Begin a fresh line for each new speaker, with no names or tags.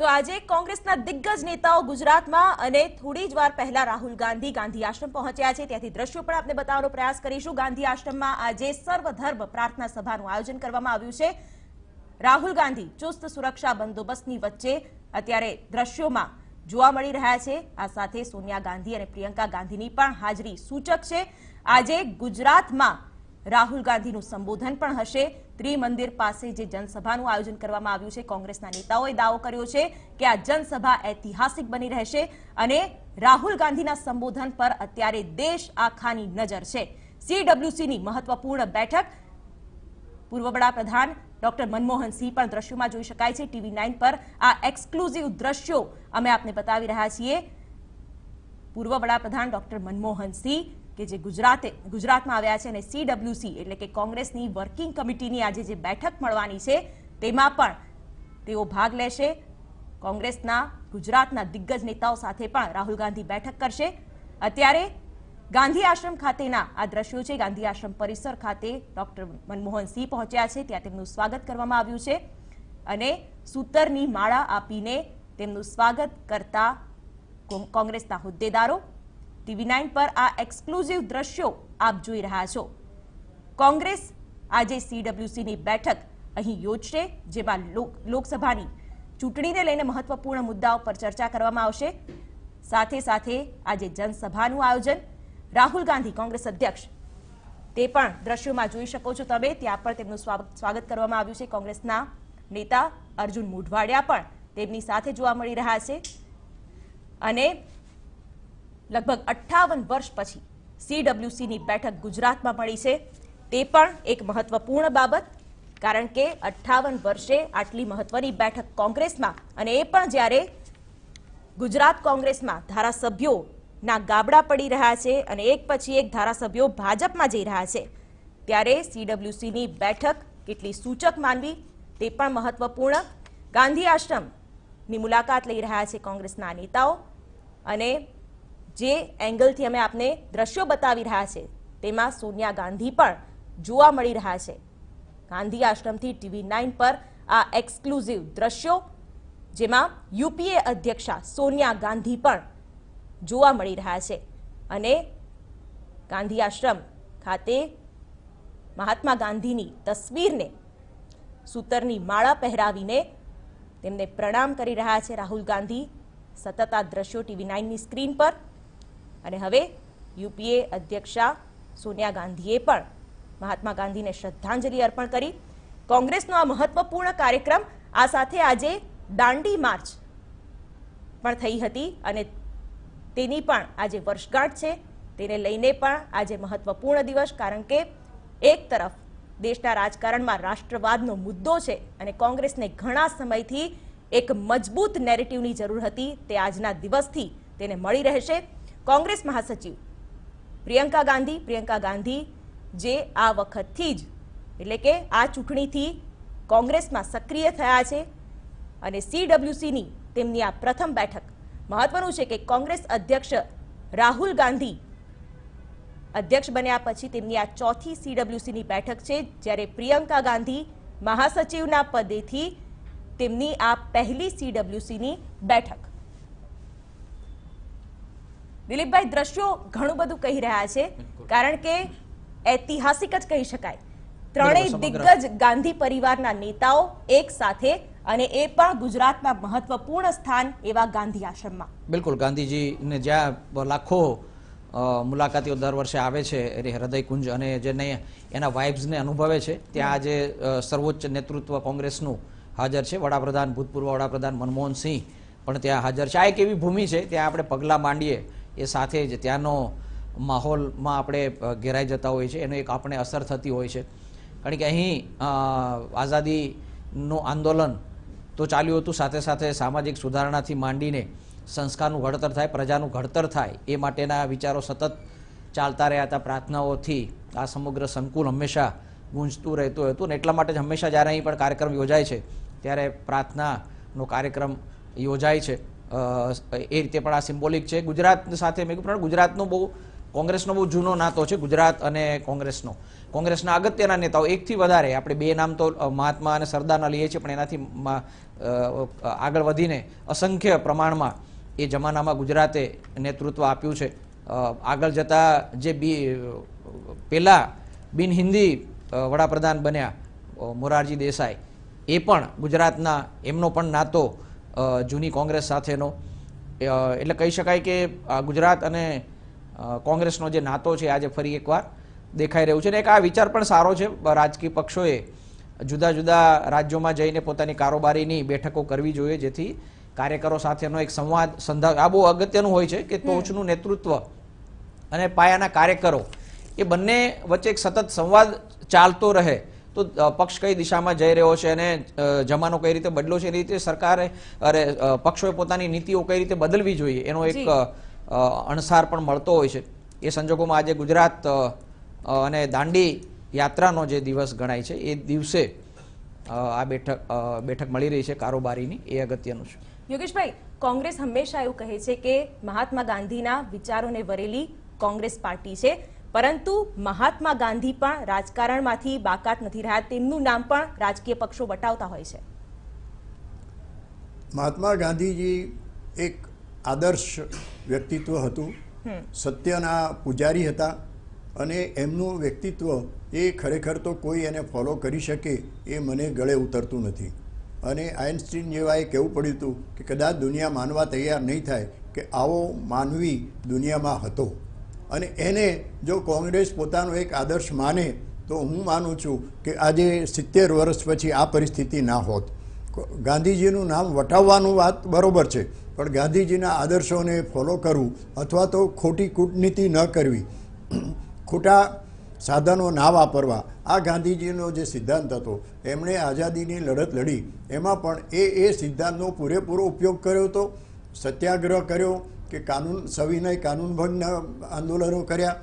તો આજે કોંગ્રેસના દિગ્ગજ નેતાઓ ગુજરાતમાં અને થોડી જ વાર પહેલા રાહુલ ગાંધી ગાંધી આશ્રમ પહોંચ્યા છે। ત્યાંથી દ્રશ્યો પણ આપણે બતાવવાનો પ્રયાસ કરીશું। ગાંધી આશ્રમમાં આજે સર્વધર્મ પ્રાર્થના સભાનું આયોજન કરવામાં આવ્યું છે। રાહુલ ગાંધી ચુસ્ત સુરક્ષા બંદોબસ્તની વચ્ચે અત્યારે દ્રશ્યોમાં જોવા મળી રહ્યા છે। આ સાથે સોનિયા ગાંધી અને પ્રિયંકા ગાંધીની પણ હાજરી સૂચક છે। આજે ગુજરાતમાં રાહુલ ગાંધીનું સંબોધન પણ હશે। ત્રિમંદિર પાસે જે જનસભાનું આયોજન કરવામાં આવ્યું છે, કોંગ્રેસના નેતાઓએ દાવો કર્યો છે કે આ જનસભા ઐતિહાસિક બની રહેશે અને રાહુલ ગાંધીના સંબોધન પર અત્યારે દેશ આખાની નજર છે। સીડબ્લ્યુસીની મહત્વપૂર્ણ બેઠક, પૂર્વ વડાપ્રધાન ડોક્ટર મનમોહન સિંહ પણ દ્રશ્યોમાં જોઈ શકાય છે। TV9 પર આ એક્સક્લુઝિવ દ્રશ્યો અમે આપને બતાવી રહ્યા છીએ। પૂર્વ વડાપ્રધાન ડોક્ટર મનમોહન સિંહ કે જે ગુજરાતમાં આવ્યા છે અને સીડબ્લ્યુસી એટલે કે કોંગ્રેસની વર્કિંગ કમિટીની આજે જે બેઠક મળવાની છે તેમાં પણ તેઓ ભાગ લેશે। કોંગ્રેસના ગુજરાતના દિગ્ગજ નેતાઓ સાથે પણ રાહુલ ગાંધી બેઠક કરશે। અત્યારે ગાંધી આશ્રમ ખાતેના આ દ્રશ્યો છે। ગાંધી આશ્રમ પરિસર ખાતે ડોક્ટર મનમોહન સિંહ પહોંચ્યા છે, ત્યાં તેમનું સ્વાગત કરવામાં આવ્યું છે અને સૂતરની માળા આપીને તેમનું સ્વાગત કરતા કોંગ્રેસના હોદ્દેદારો। TV9 પર આ એક્સક્લુઝિવ દ્રશ્યો આપ જોઈ રહ્યા છો। કોંગ્રેસ આજે સીડબ્લ્યુસીની બેઠક અહીં યોજશે, જેમાં લોકસભાની ચૂંટણીને લઈને મહત્વપૂર્ણ મુદ્દાઓ પર ચર્ચા કરવામાં આવશે। સાથે સાથે આજે જનસભાનું આયોજન, રાહુલ ગાંધી કોંગ્રેસ અધ્યક્ષ તે પણ દ્રશ્યોમાં જોઈ શકો છો તમે, ત્યાં પણ તેમનું સ્વાગત કરવામાં આવ્યું છે। કોંગ્રેસના નેતા અર્જુન મોઢવાડિયા પણ તેમની સાથે જોવા મળી રહ્યા છે અને લગભગ 58 વર્ષ પછી સીડબ્લ્યુસીની બેઠક ગુજરાતમાં મળી છે, તે પણ એક મહત્વપૂર્ણ બાબત, કારણ કે 58 વર્ષે આટલી મહત્વની બેઠક કોંગ્રેસમાં, અને એ પણ જ્યારે ગુજરાત કોંગ્રેસમાં ધારાસભ્યોના ગાબડા પડી રહ્યા છે અને એક પછી એક ધારાસભ્યો ભાજપમાં જઈ રહ્યા છે, ત્યારે સીડબ્લ્યુસીની બેઠક કેટલી સૂચક માનવી તે પણ મહત્વપૂર્ણ। ગાંધી આશ્રમની મુલાકાત લઈ રહ્યા છે કોંગ્રેસના નેતાઓ અને જે એંગલથી અમે આપને દ્રશ્યો બતાવી રહ્યા છે તેમાં સોનિયા ગાંધી પણ જોવા મળી રહ્યા છે। ગાંધી આશ્રમથી TV9 પર આ એક્સક્લુઝિવ દ્રશ્યો, જેમાં યુપીએ અધ્યક્ષા સોનિયા ગાંધી પણ જોવા મળી રહ્યા છે અને ગાંધી આશ્રમ ખાતે મહાત્મા ગાંધીની તસવીરને સૂતરની માળા પહેરાવીને તેમને પ્રણામ કરી રહ્યા છે રાહુલ ગાંધી। સતત આ દ્રશ્યો TV9ની સ્ક્રીન પર, અને હવે યુપીએ અધ્યક્ષા સોનિયા ગાંધીએ પણ મહાત્મા ગાંધીને શ્રદ્ધાંજલિ અર્પણ કરી। કોંગ્રેસનો આ મહત્વપૂર્ણ કાર્યક્રમ, આ સાથે આજે દાંડી માર્ચ પણ થઈ હતી અને તેની પણ આજે વર્ષગાંઠ છે, તેને લઈને પણ આજે મહત્વપૂર્ણ દિવસ, કારણ કે એક તરફ દેશના રાજકારણમાં રાષ્ટ્રવાદનો મુદ્દો છે અને કોંગ્રેસને ઘણા સમયથી એક મજબૂત નેરેટિવની જરૂર હતી, તે આજના દિવસથી તેને મળી રહેશે। કોંગ્રેસ મહાસચિવ પ્રિયંકા ગાંધી જે આ વખતથી જ એટલે કે આ ચૂંટણીથી કોંગ્રેસમાં સક્રિય થયા છે અને સીડબ્લ્યુસીની તેમની આ પ્રથમ બેઠક, મહત્વનું છે કે કોંગ્રેસ અધ્યક્ષ રાહુલ ગાંધી અધ્યક્ષ બન્યા પછી તેમની આ ચોથી સીડબ્લ્યુસીની બેઠક છે, જ્યારે પ્રિયંકા ગાંધી મહાસચિવના પદેથી તેમની આ પહેલી સીડબ્લ્યુસીની બેઠક। દિલીપભાઈ, દ્રશ્યો ઘણું બધું કહી રહ્યા છે, કારણ કે ઐતિહાસિક જ કહી શકાય। ત્રણેય દિગ્ગજ ગાંધી પરિવારના નેતાઓ એક સાથે, અને એ પણ ગુજરાતમાં મહત્વપૂર્ણ સ્થાન એવા ગાંધી આશ્રમમાં।
બિલકુલ, ગાંધીજીને જ્યાં લાખો મુલાકાતીઓ દર વર્ષે આવે છે, એ હૃદયકુંજ અને જેને એના વાઇબ્સને અનુભવે છે, ત્યાં આજે સર્વોચ્ચ નેતૃત્વ કોંગ્રેસનું હાજર છે। વડાપ્રધાન, ભૂતપૂર્વ વડાપ્રધાન મનમોહન સિંહ પણ ત્યાં હાજર છે। આ એક એવી ભૂમિ છે, ત્યાં આપણે પગલાં માંડીએ એ સાથે જ ત્યાંનો માહોલમાં આપણે ઘેરાઈ જતા હોઈએ છીએ, એનો એક આપણે અસર થતી હોય છે, કારણ કે અહીં આઝાદીનું આંદોલન તો ચાલ્યું હતું, સાથે સાથે સામાજિક સુધારણાથી માંડીને સંસ્કારનું ઘડતર થાય, પ્રજાનું ઘડતર થાય, એ માટેના વિચારો સતત ચાલતા રહ્યા હતા। પ્રાર્થનાઓથી આ સમગ્ર સંકુલ હંમેશા ગુંજતું રહેતું હતું, અને એટલા માટે જ હંમેશા જ્યારે અહીં પણ કાર્યક્રમ યોજાય છે ત્યારે પ્રાર્થનાનો કાર્યક્રમ યોજાય છે। એ રીતે પણ આ સિમ્બોલિક છે। ગુજરાત સાથે મેં કહ્યું, ગુજરાતનું બહુ કોંગ્રેસનો બહુ જૂનો નાતો છે ગુજરાત અને કોંગ્રેસનો. કોંગ્રેસના અગત્યના નેતાઓ એકથી વધારે, આપણે બે નામ તો મહાત્મા અને સરદારના લઈએ છીએ, પણ એનાથી આગળ વધીને અસંખ્ય પ્રમાણમાં એ જમાનામાં ગુજરાતે નેતૃત્વ આપ્યું છે. આગળ જતા જે પહેલા બિન હિન્દી વડાપ્રધાન બન્યા મોરારજી દેસાઈ, એ પણ ગુજરાતના, એમનો પણ નાતો જૂની કોંગ્રેસ સાથેનો. એટલે કહી શકાય કે ગુજરાત અને કોંગ્રેસનો જે નાતો છે આજે ફરી એકવાર દેખાઈ રહ્યું છે. અને એક આ વિચાર પણ સારો છે રાજકીય પક્ષોએ જુદા જુદા રાજ્યોમાં જઈને પોતાની કારોબારીની બેઠકો કરવી જોઈએ, જેથી કાર્યકરો સાથેનો એક સંવાદ આ બહુ અગત્યનું હોય છે કે ટોચનું નેતૃત્વ અને પાયાના કાર્યકરો એ બંને વચ્ચે એક સતત સંવાદ ચાલતો રહે તો પક્ષ કઈ દિશામાં જઈ રહ્યો છે અને જમાનો કઈ રીતે બદલો છે, એ રીતે સરકારે પક્ષોએ પોતાની નીતિઓ કઈ રીતે બદલવી જોઈએ એનો એક અણસાર પણ મળતો હોય છે. એ સંજોગોમાં આજે ગુજરાત અને દાંડી યાત્રાનો જે દિવસ ગણાય છે એ દિવસે આ બેઠક મળી રહી છે કારોબારીની, એ અગત્યનું છે.
યોગેશભાઈ, કોંગ્રેસ હંમેશા એવું કહે છે કે મહાત્મા ગાંધીના વિચારોને વરેલી કોંગ્રેસ પાર્ટી છે, પરંતુ મહાત્મા ગાંધી પણ રાજકારણમાંથી બાકાત નથી રહ્યા, તેમનું નામ પણ રાજકીય પક્ષો વટાવતા હોય છે.
મહાત્મા ગાંધીજી એક આદર્શ વ્યક્તિત્વ હતું, સત્યના પૂજારી હતા અને એમનું વ્યક્તિત્વ એ ખરેખર તો કોઈ એને ફોલો કરી શકે એ મને ગળે ઉતરતું નથી. અને આઇન્સ્ટીન જેવાએ કહેવું પડ્યું હતું કે કદાચ દુનિયા માનવા તૈયાર નહીં થાય કે આવો માનવી દુનિયામાં હતો. અને એને જો કોંગ્રેસ પોતાનો એક આદર્શ માને તો હું માનું છું કે આજે 70 વર્ષ પછી આ પરિસ્થિતિ ના હોત. ગાંધીજીનું નામ વટાવવાનું વાત બરોબર છે, પણ ગાંધીજીના આદર્શોને ફોલો કરવું અથવા તો ખોટી કૂટનીતિ ન કરવી, ખોટા સાધનો ના વાપરવા, આ ગાંધીજીનો જે સિદ્ધાંત હતો, એમણે આઝાદીની લડત લડી, એમાં પણ એ સિદ્ધાંતનો પૂરેપૂરો ઉપયોગ કર્યો હતો. સત્યાગ્રહ કર્યો કે સવિનય કાનૂન ભંગના આંદોલનો કર્યા,